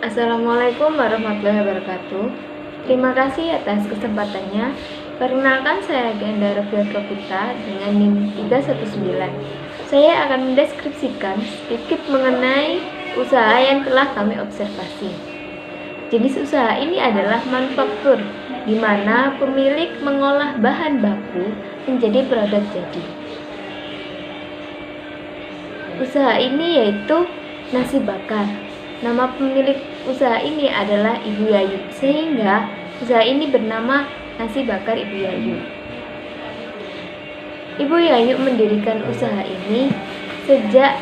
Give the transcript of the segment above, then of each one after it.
Assalamualaikum warahmatullahi wabarakatuh. Terima kasih atas kesempatannya. Perkenalkan, saya Ganda Raffiatovita dengan NIM 319. Saya akan mendeskripsikan sedikit mengenai usaha yang telah kami observasi. Jenis usaha ini adalah manufaktur, di mana pemilik mengolah bahan baku menjadi produk jadi. Usaha ini yaitu nasi bakar. Nama pemilik usaha ini adalah Ibu Yayu, sehingga usaha ini bernama Nasi Bakar Ibu Yayu. Ibu Yayu mendirikan usaha ini sejak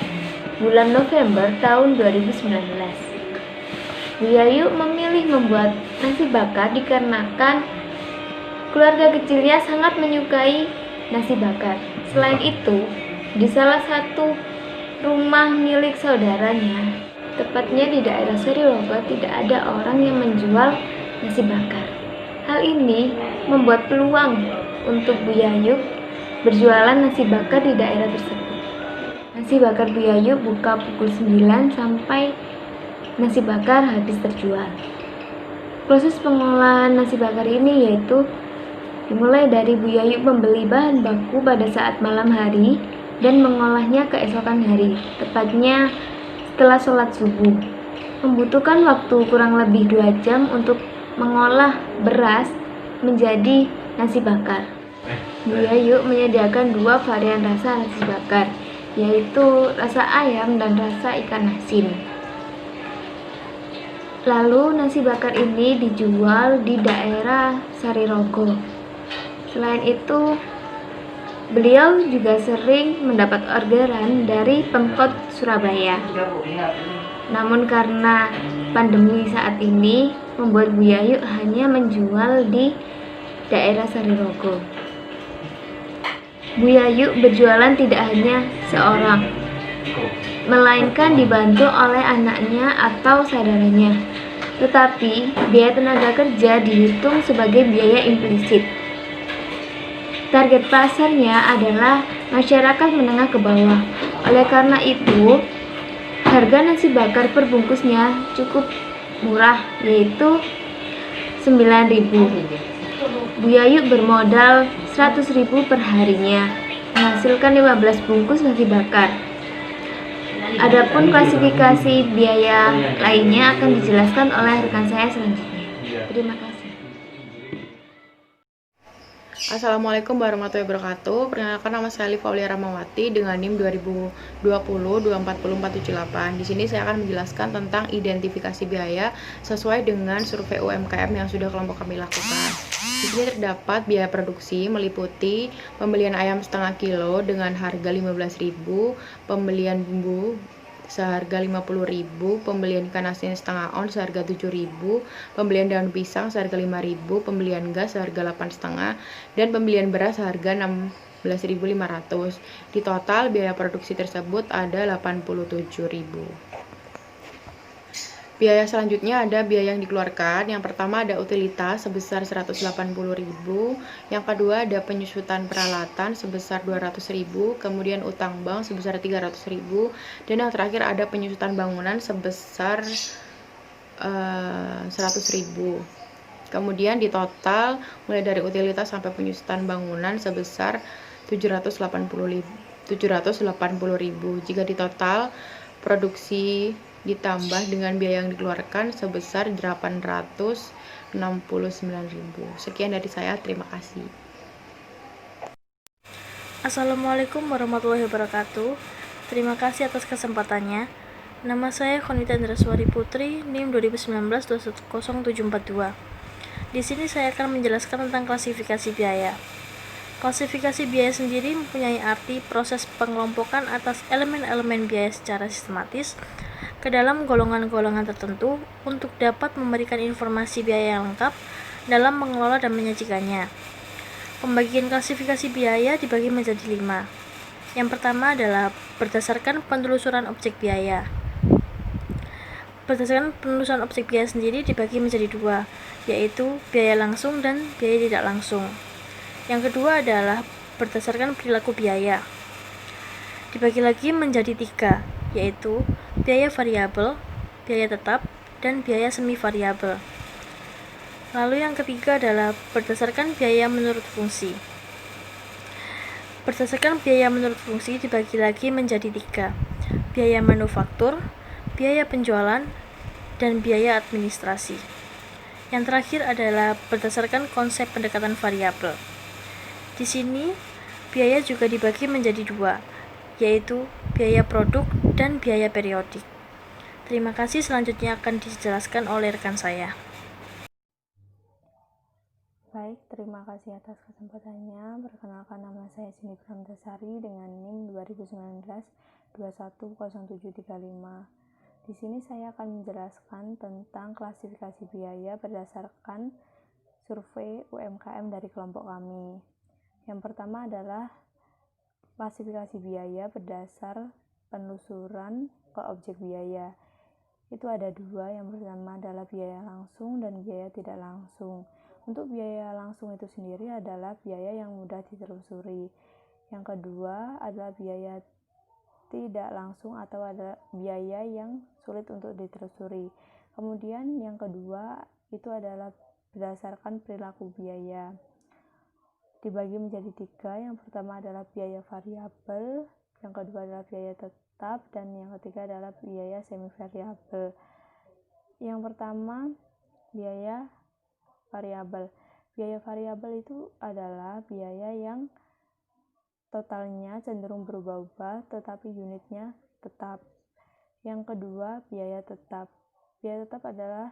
bulan November tahun 2019. Bu Yayu memilih membuat nasi bakar dikarenakan keluarga kecilnya sangat menyukai nasi bakar. Selain itu, di salah satu rumah milik saudaranya, tepatnya di daerah Sarirogo, tidak ada orang yang menjual nasi bakar. Hal ini membuat peluang untuk Bu Yayu berjualan nasi bakar di daerah tersebut. Nasi bakar Bu Yayu buka pukul 9 sampai nasi bakar habis terjual. Proses pengolahan nasi bakar ini yaitu dimulai dari Bu Yayu membeli bahan baku pada saat malam hari dan mengolahnya keesokan hari, tepatnya setelah sholat subuh. Membutuhkan waktu kurang lebih 2 jam untuk mengolah beras menjadi nasi bakar. Bu Yayu menyediakan 2 varian rasa nasi bakar, yaitu rasa ayam dan rasa ikan asin. Lalu nasi bakar ini dijual di daerah Sarirogo. Selain itu, beliau juga sering mendapat orderan dari Pemkot Surabaya. Namun karena pandemi saat ini membuat Bu Yayu hanya menjual di daerah Sarirogo. Bu Yayu berjualan tidak hanya seorang, melainkan dibantu oleh anaknya atau saudaranya. Tetapi biaya tenaga kerja dihitung sebagai biaya implisit. Target pasarnya adalah masyarakat menengah ke bawah. Oleh karena itu, harga nasi bakar per bungkusnya cukup murah, yaitu 9.000. Bu Yayu bermodal 100.000 per harinya, menghasilkan 15 bungkus nasi bakar. Adapun klasifikasi biaya lainnya akan dijelaskan oleh rekan saya selanjutnya. Terima kasih. Assalamualaikum warahmatullahi wabarakatuh. Perkenalkan, nama saya Liva Aulia Ramawati dengan NIM 2020-240478. Di sini saya akan menjelaskan tentang identifikasi biaya sesuai dengan survei UMKM yang sudah kelompok kami lakukan. Di sini terdapat biaya produksi meliputi pembelian ayam setengah kilo dengan harga 15.000, pembelian bumbu seharga 50.000, pembelian ikan asin setengah ons seharga 7.000, pembelian daun pisang seharga 5.000, pembelian gas seharga 8,5, dan pembelian beras seharga 16.500. Di total biaya produksi tersebut ada 87.000. Biaya selanjutnya ada biaya yang dikeluarkan. Yang pertama ada utilitas sebesar 180.000, yang kedua ada penyusutan peralatan sebesar 200.000, kemudian utang bank sebesar 300.000, dan yang terakhir ada penyusutan bangunan sebesar 100.000. Kemudian di total mulai dari utilitas sampai penyusutan bangunan sebesar 780.000. Jika di total produksi ditambah dengan biaya yang dikeluarkan sebesar 869.000. Sekian dari saya, terima kasih. Assalamualaikum warahmatullahi wabarakatuh. Terima kasih atas kesempatannya. Nama saya Khonita Indraswari Putri, NIM 2019-20742. Di sini saya akan menjelaskan tentang klasifikasi biaya. Klasifikasi biaya sendiri mempunyai arti proses pengelompokan atas elemen-elemen biaya secara sistematis ke dalam golongan-golongan tertentu untuk dapat memberikan informasi biaya yang lengkap dalam mengelola dan menyajikannya. Pembagian klasifikasi biaya dibagi menjadi 5. Yang pertama adalah berdasarkan penelusuran objek biaya. Berdasarkan penelusuran objek biaya sendiri dibagi menjadi 2, yaitu biaya langsung dan biaya tidak langsung. Yang kedua adalah berdasarkan perilaku biaya. Dibagi lagi menjadi 3, yaitu biaya variabel, biaya tetap, dan biaya semi variabel. Lalu yang ketiga adalah berdasarkan biaya menurut fungsi. Berdasarkan biaya menurut fungsi dibagi lagi menjadi 3, biaya manufaktur, biaya penjualan, dan biaya administrasi. Yang terakhir adalah berdasarkan konsep pendekatan variabel. Di sini, biaya juga dibagi menjadi 2, yaitu biaya produk dan biaya periodik. Terima kasih, selanjutnya akan dijelaskan oleh rekan saya. Baik, terima kasih atas kesempatannya. Perkenalkan, nama saya Cindy Pramtasari dengan NIM 2019-210735. Di sini saya akan menjelaskan tentang klasifikasi biaya berdasarkan survei UMKM dari kelompok kami. Yang pertama adalah klasifikasi biaya berdasar penelusuran ke objek biaya. Itu ada 2, yang pertama adalah biaya langsung dan biaya tidak langsung. Untuk biaya langsung itu sendiri adalah biaya yang mudah ditelusuri. Yang kedua adalah biaya tidak langsung atau ada biaya yang sulit untuk ditelusuri. Kemudian yang kedua itu adalah berdasarkan perilaku biaya. Dibagi menjadi 3, yang pertama adalah biaya variabel, yang kedua adalah biaya tetap, dan yang ketiga adalah biaya semi variabel. Yang pertama, biaya variabel. Biaya variabel itu adalah biaya yang totalnya cenderung berubah-ubah tetapi unitnya tetap. Yang kedua, biaya tetap. Biaya tetap adalah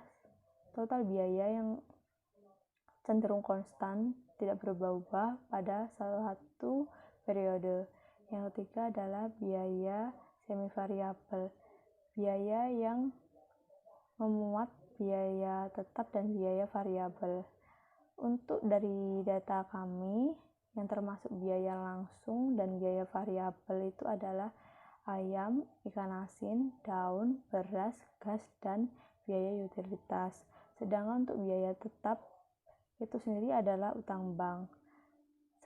total biaya yang cenderung konstan, tidak berubah-ubah pada salah satu periode. Yang ketiga adalah biaya semi variabel. Biaya yang memuat biaya tetap dan biaya variabel. Untuk dari data kami yang termasuk biaya langsung dan biaya variabel itu adalah ayam, ikan asin, daun, beras, gas, dan biaya utilitas. Sedangkan untuk biaya tetap itu sendiri adalah utang bank.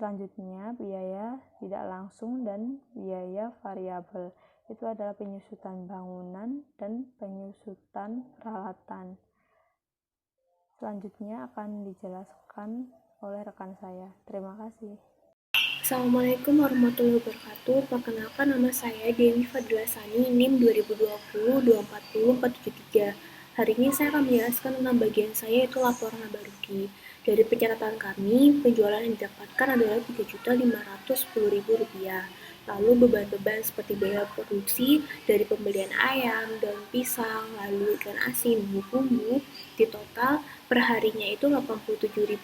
Selanjutnya, biaya tidak langsung dan biaya variabel. Itu adalah penyusutan bangunan dan penyusutan peralatan. Selanjutnya akan dijelaskan oleh rekan saya. Terima kasih. Assalamualaikum warahmatullahi wabarakatuh. Perkenalkan, nama saya Dewi Fadila Sani, NIM 2020-240473. Hari ini saya akan menjelaskan tentang bagian saya, yaitu laporan laba rugi. Dari pencatatan kami, penjualan yang didapatkan adalah Rp3.510.000. Lalu beban-beban seperti biaya produksi dari pembelian ayam, daun pisang, lalu ikan asin, bumbu-bumbu, di total perharinya itu Rp87.000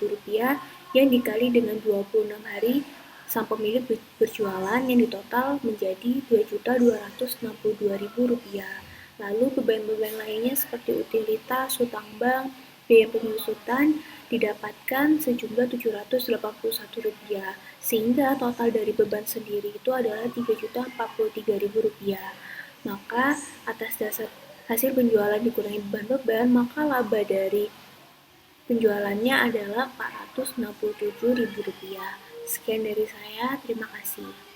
yang dikali dengan 26 hari sang pemilik berjualan, yang ditotal menjadi Rp2.262.000. Lalu beban-beban lainnya seperti utilitas, hutang bank, biaya penyusutan didapatkan sejumlah Rp781, sehingga total dari beban sendiri itu adalah Rp3.043.000. Maka atas dasar hasil penjualan dikurangi beban-beban, maka laba dari penjualannya adalah Rp467.000. Sekian dari saya, terima kasih.